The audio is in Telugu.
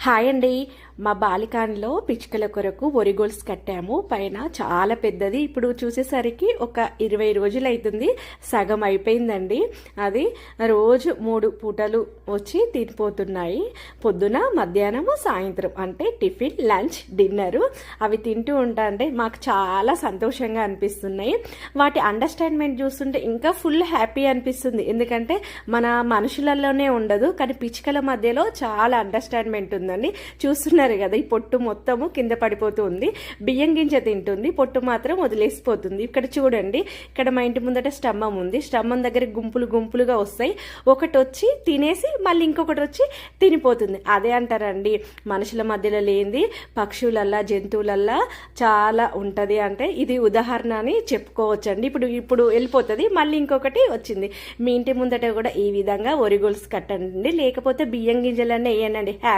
హాయ్ అండి. మా బాల్కనీలో పిచ్చుకల కొరకు ఒరిగోల్స్ కట్టాము. పైన చాలా పెద్దది. ఇప్పుడు చూసేసరికి ఒక 20 రోజులు అవుతుంది, సగం అయిపోయిందండి. అది రోజు 3 పూటలు వచ్చి తినిపోతున్నాయి. పొద్దున, మధ్యాహ్నము, సాయంత్రం అంటే టిఫిన్, లంచ్, డిన్నరు అవి తింటూ ఉంటాంటే మాకు చాలా సంతోషంగా అనిపిస్తున్నాయి. వాటి అండర్స్టాండ్మెంట్ చూస్తుంటే ఇంకా ఫుల్ హ్యాపీ అనిపిస్తుంది. ఎందుకంటే మన మనుషులలోనే ఉండదు, కానీ పిచ్చుకల మధ్యలో చాలా అండర్స్టాండ్మెంట్ ఉందండి. చూస్తున్నారు కదా, ఈ పొట్టు మొత్తము కింద పడిపోతుంది. బియ్యం గింజ తింటుంది, పొట్టు మాత్రం వదిలేసిపోతుంది. ఇక్కడ చూడండి, ఇక్కడ మా ఇంటి ముందట స్తంభం ఉంది. స్తంభం దగ్గర గుంపులు గుంపులుగా వస్తాయి. ఒకటి వచ్చి తినేసి మళ్ళీ ఇంకొకటి వచ్చి తినిపోతుంది. అదే అంటారండి, మనుషుల మధ్యలో లేనిది పక్షులల్లా, జంతువులల్లా చాలా ఉంటుంది అంటే ఇది ఉదాహరణ అని చెప్పుకోవచ్చండి. ఇప్పుడు వెళ్ళిపోతుంది, మళ్ళీ ఇంకొకటి వచ్చింది. మీ ఇంటి ముందట కూడా ఈ విధంగా ఒరిగోల్స్ కట్టండి, లేకపోతే బియ్యం గింజలన్నీ వేయనండి.